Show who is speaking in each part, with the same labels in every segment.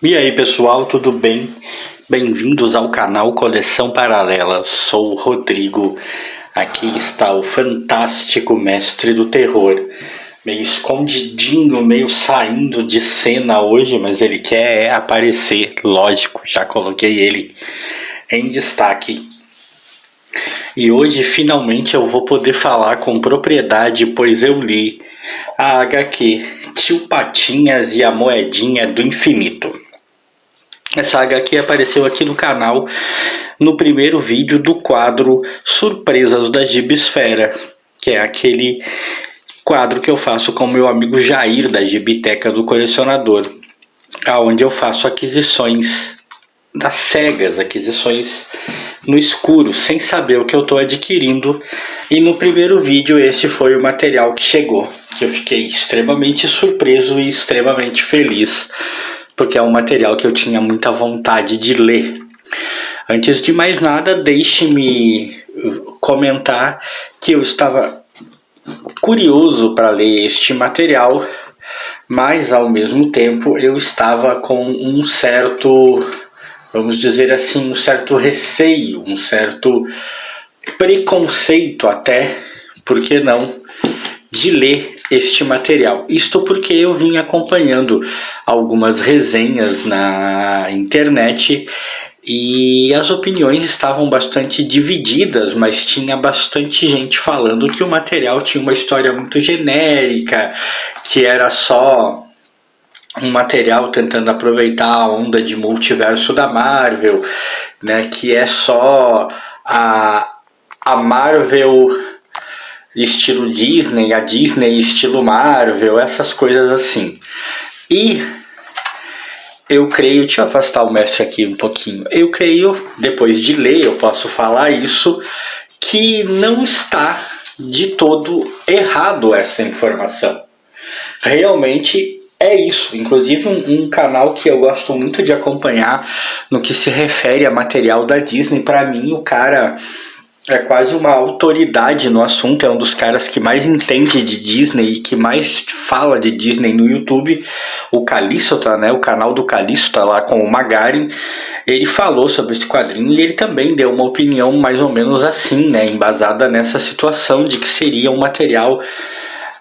Speaker 1: E aí pessoal, tudo bem? Bem-vindos ao canal Coleção Paralela. Sou o Rodrigo. Aqui está o fantástico mestre do terror. Meio escondidinho, meio saindo de cena hoje, mas ele quer aparecer, lógico, já coloquei ele em destaque. E hoje finalmente eu vou poder falar com propriedade, pois eu li a HQ Tio Patinhas e a Moedinha do Infinito. Essa HQ apareceu aqui no canal no primeiro vídeo do quadro Surpresas da Gibisfera, que é aquele quadro que eu faço com meu amigo Jair da Gibiteca do Colecionador, onde eu faço aquisições das cegas, aquisições no escuro, sem saber o que eu estou adquirindo. E no primeiro vídeo esse foi o material que chegou, que eu fiquei extremamente surpreso e extremamente feliz, porque é um material que eu tinha muita vontade de ler. Antes de mais nada, deixe-me comentar que eu estava curioso para ler este material, mas ao mesmo tempo eu estava com um certo, vamos dizer assim, um certo receio, um certo preconceito até, por que não, de ler este material. Isto porque eu vim acompanhando algumas resenhas na internet e as opiniões estavam bastante divididas, mas tinha bastante gente falando que o material tinha uma história muito genérica, que era só um material tentando aproveitar a onda de multiverso da Marvel, né, que é só a Marvel estilo Disney, a Disney estilo Marvel, essas coisas assim. E eu creio, deixa eu afastar o mestre aqui um pouquinho, eu creio, depois de ler, eu posso falar isso, que não está de todo errado essa informação. Realmente é isso. Inclusive um canal que eu gosto muito de acompanhar no que se refere a material da Disney. Para mim, o cara é quase uma autoridade no assunto, é um dos caras que mais entende de Disney e que mais fala de Disney no YouTube, o Calista, né? O canal do Calista lá com o Magarin. Ele falou sobre esse quadrinho e ele também deu uma opinião mais ou menos assim, né? Embasada nessa situação de que seria um material,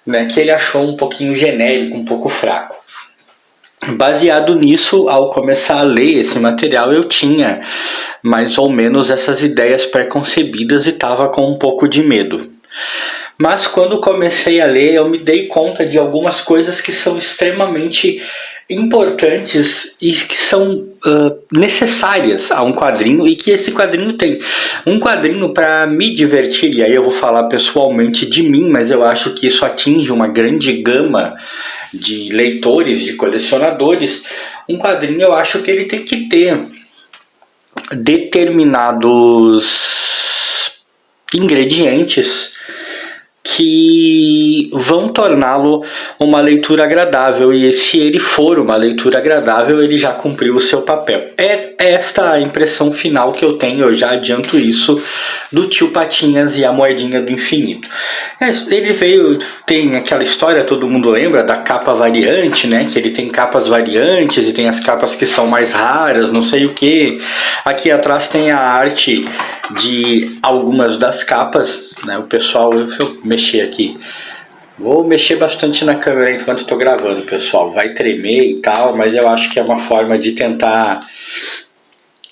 Speaker 1: né, que ele achou um pouquinho genérico, um pouco fraco. Baseado nisso, ao começar a ler esse material, eu tinha mais ou menos essas ideias pré-concebidas e estava com um pouco de medo. Mas quando comecei a ler, eu me dei conta de algumas coisas que são extremamente importantes e que são necessárias a um quadrinho, e que esse quadrinho tem. Um quadrinho para me divertir, e aí eu vou falar pessoalmente de mim, mas eu acho que isso atinge uma grande gama de leitores, de colecionadores. Um quadrinho, eu acho que ele tem que ter determinados ingredientes que vão torná-lo uma leitura agradável, e se ele for uma leitura agradável, ele já cumpriu o seu papel. É esta a impressão final que eu tenho, eu já adianto isso, do Tio Patinhas e a Moedinha do Infinito. Ele veio, tem aquela história, todo mundo lembra, da capa variante, né? Que ele tem capas variantes e tem as capas que são mais raras, não sei o que. Aqui atrás tem a arte de algumas das capas, né? O pessoal, deixa eu mexer aqui, vou mexer bastante na câmera enquanto estou gravando, pessoal, vai tremer e tal, mas eu acho que é uma forma de tentar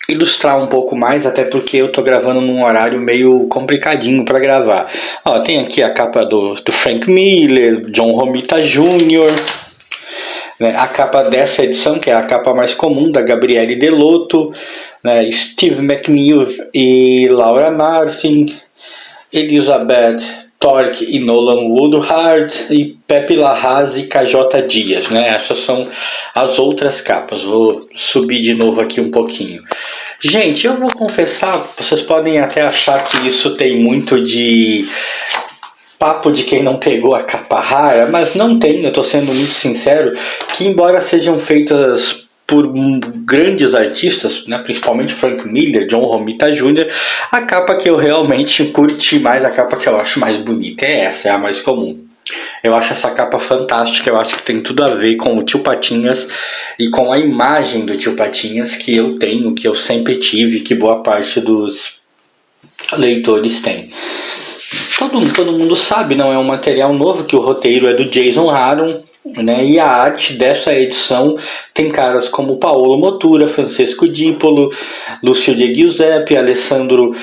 Speaker 1: ilustrar um pouco mais, até porque eu tô gravando num horário meio complicadinho para gravar. Ó, tem aqui a capa do Frank Miller, John Romita Jr., né? A capa dessa edição, que é a capa mais comum, da Gabriele Delotto, né? Steve McNeill e Laura Martin, Elizabeth Torque e Nolan Woodhard, e Pepe Larraz e KJ Dias, né? Essas são as outras capas. Vou subir de novo aqui um pouquinho. Gente, eu vou confessar, vocês podem até achar que isso tem muito de papo de quem não pegou a capa rara, mas não tem, eu tô sendo muito sincero, que embora sejam feitas por grandes artistas, né, principalmente Frank Miller, John Romita Jr., a capa que eu realmente curti mais, a capa que eu acho mais bonita é essa, é a mais comum. Eu acho essa capa fantástica, eu acho que tem tudo a ver com o Tio Patinhas e com a imagem do Tio Patinhas que eu tenho, que eu sempre tive, que boa parte dos leitores tem. Todo mundo sabe, não é um material novo, que o roteiro é do Jason Aaron, né? E a arte dessa edição tem caras como Paolo Motura, Francesco Dípolo, Lúcio de Giuseppe, Alessandro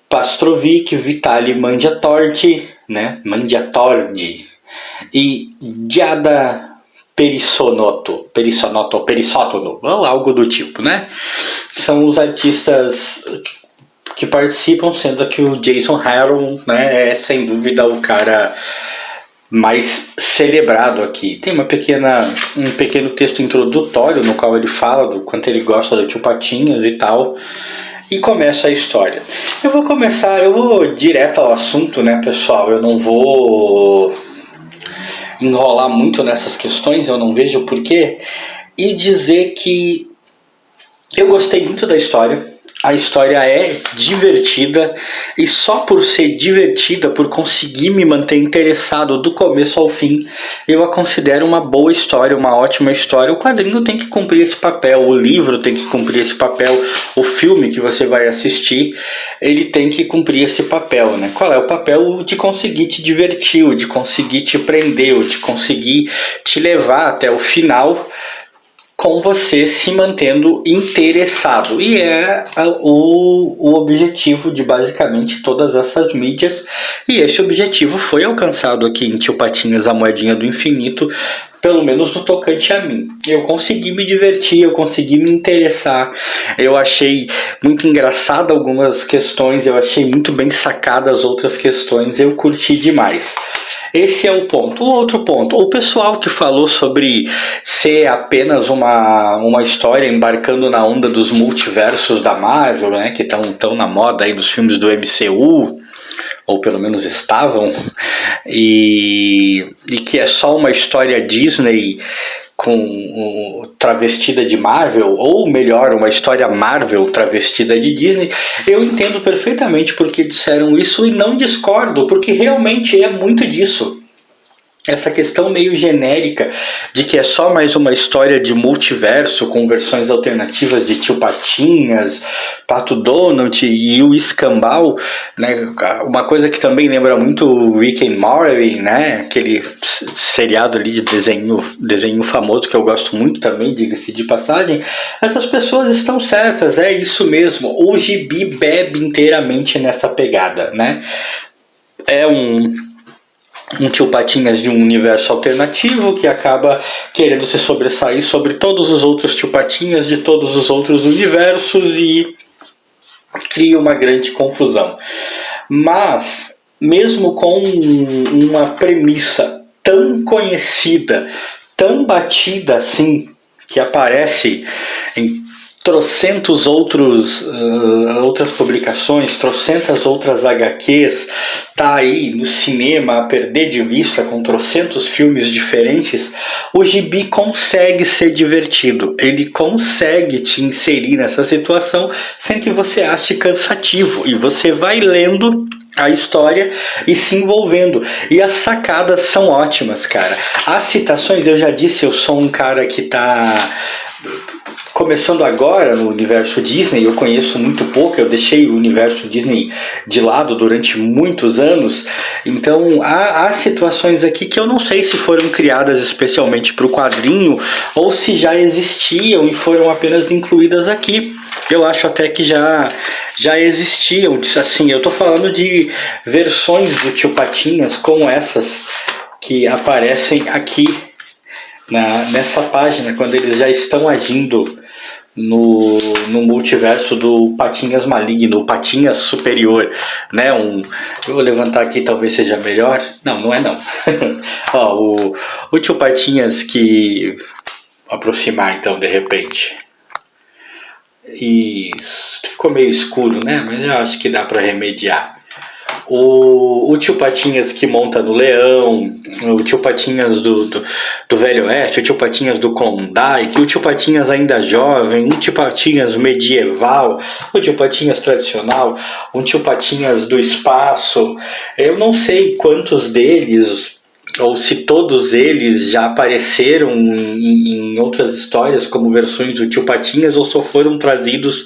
Speaker 1: Pastrovic, Vitali Mangiatordi, né? Mangiatordi e Giada Perissotono, ou algo do tipo, né? São os artistas que participam, sendo que o Jason Aaron, né, é sem dúvida o cara mais celebrado aqui. Tem um pequeno texto introdutório no qual ele fala do quanto ele gosta do Tio Patinhas e tal, e começa a história. Eu vou direto ao assunto, né, pessoal? Eu não vou enrolar muito nessas questões, eu não vejo porquê, e dizer que eu gostei muito da história. A história é divertida, e só por ser divertida, por conseguir me manter interessado do começo ao fim, eu a considero uma boa história, uma ótima história. O quadrinho tem que cumprir esse papel, o livro tem que cumprir esse papel, o filme que você vai assistir, ele tem que cumprir esse papel, né? Qual é o papel? De conseguir te divertir, de conseguir te prender, de conseguir te levar até o final, com você se mantendo interessado. E é o objetivo de basicamente todas essas mídias. E esse objetivo foi alcançado aqui em Tio Patinhas, a Moedinha do Infinito, pelo menos no tocante a mim. Eu consegui me divertir, eu consegui me interessar. Eu achei muito engraçado algumas questões, eu achei muito bem sacadas outras questões, eu curti demais. Esse é o ponto. O outro ponto, o pessoal que falou sobre ser apenas uma história embarcando na onda dos multiversos da Marvel, né, que estão tão na moda aí nos filmes do MCU, ou pelo menos estavam, e que é só uma história Disney travestida de Marvel, ou melhor, uma história Marvel travestida de Disney. Eu entendo perfeitamente porque disseram isso e não discordo, porque realmente é muito disso. Essa questão meio genérica de que é só mais uma história de multiverso com versões alternativas de Tio Patinhas, Pato Donald e o Escambau, né? Uma coisa que também lembra muito o Rick and Morty, né? Aquele seriado ali de desenho famoso que eu gosto muito também, diga-se de passagem. Essas pessoas estão certas, é isso mesmo. O gibi bebe inteiramente nessa pegada, né? É um Tio Patinhas de um universo alternativo que acaba querendo se sobressair sobre todos os outros Tio Patinhas de todos os outros universos e cria uma grande confusão. Mas, mesmo com uma premissa tão conhecida, tão batida assim, que aparece em trocentos outras publicações, trocentas outras HQs, tá aí no cinema a perder de vista com trocentos filmes diferentes, o gibi consegue ser divertido, ele consegue te inserir nessa situação sem que você ache cansativo, e você vai lendo a história e se envolvendo, e as sacadas são ótimas, cara. As citações, eu já disse, eu sou um cara que tá começando agora no universo Disney, eu conheço muito pouco, eu deixei o universo Disney de lado durante muitos anos, então há situações aqui que eu não sei se foram criadas especialmente para o quadrinho ou se já existiam e foram apenas incluídas aqui. Eu acho até que já existiam, assim, eu tô falando de versões do Tio Patinhas como essas que aparecem aqui nessa página, quando eles já estão agindo no multiverso do Patinhas Maligno, o Patinhas Superior, né? Eu vou levantar aqui, talvez seja melhor. Não é não. Ó, o Tio Patinhas que... Vou aproximar então, de repente. Isso, ficou meio escuro, né? Mas eu acho que dá para remediar. O Tio Patinhas que monta no leão, o Tio Patinhas do Velho Oeste, o Tio Patinhas do Klondike, o Tio Patinhas ainda jovem, um Tio Patinhas medieval, o Tio Patinhas tradicional, um Tio Patinhas do espaço. Eu não sei quantos deles ou se todos eles já apareceram em outras histórias como versões do Tio Patinhas ou só foram trazidos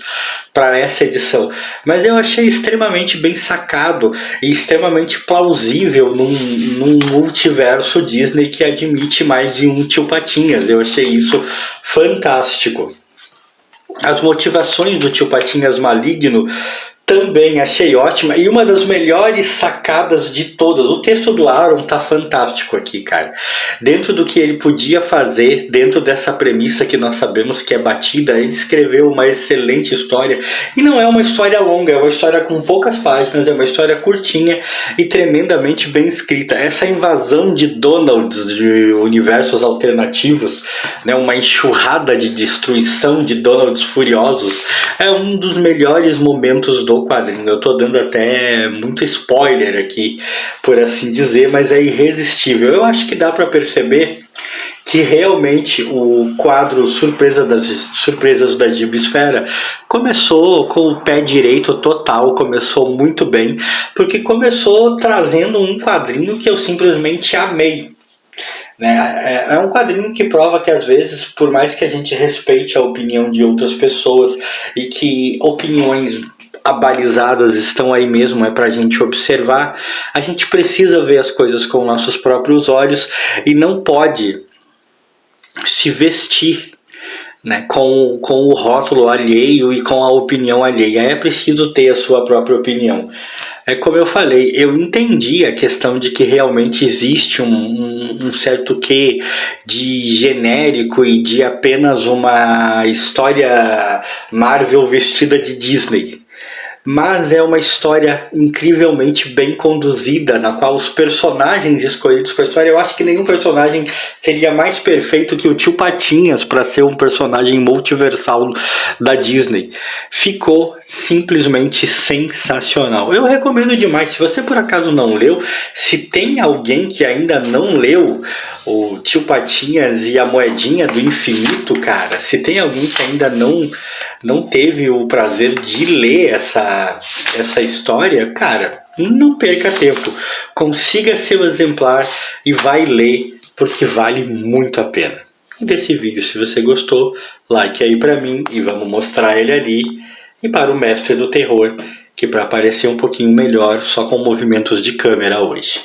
Speaker 1: para essa edição. Mas eu achei extremamente bem sacado e extremamente plausível num multiverso Disney que admite mais de um Tio Patinhas. Eu achei isso fantástico. As motivações do Tio Patinhas maligno também achei ótima, e uma das melhores sacadas de todas. O texto do Aaron tá fantástico aqui, cara. Dentro do que ele podia fazer, dentro dessa premissa que nós sabemos que é batida, ele escreveu uma excelente história. E não é uma história longa, é uma história com poucas páginas, é uma história curtinha e tremendamente bem escrita. Essa invasão de Donalds, de universos alternativos, né, uma enxurrada de destruição de Donalds furiosos, é um dos melhores momentos do quadrinho. Eu tô dando até muito spoiler aqui, por assim dizer, mas é irresistível. Eu acho que dá para perceber que realmente o quadro Surpresas da Gibisfera começou com o pé direito total, começou muito bem, porque começou trazendo um quadrinho que eu simplesmente amei. É um quadrinho que prova que às vezes, por mais que a gente respeite a opinião de outras pessoas e que opiniões abalizadas estão aí mesmo, é pra gente observar, a gente precisa ver as coisas com nossos próprios olhos e não pode se vestir, né, com o rótulo alheio e com a opinião alheia. É preciso ter a sua própria opinião. É como eu falei, eu entendi a questão de que realmente existe um certo quê de genérico e de apenas uma história Marvel vestida de Disney. Mas é uma história incrivelmente bem conduzida, na qual os personagens escolhidos para a história, eu acho que nenhum personagem seria mais perfeito que o Tio Patinhas para ser um personagem multiversal da Disney. Ficou simplesmente sensacional. Eu recomendo demais. Se você por acaso não leu, se tem alguém que ainda não leu o Tio Patinhas e a Moedinha do Infinito, cara, se tem alguém que ainda não teve o prazer de ler essa história, cara, não perca tempo. Consiga seu exemplar e vai ler, porque vale muito a pena. E desse vídeo, se você gostou, like aí pra mim e vamos mostrar ele ali. E para o mestre do terror, que para aparecer um pouquinho melhor, só com movimentos de câmera hoje.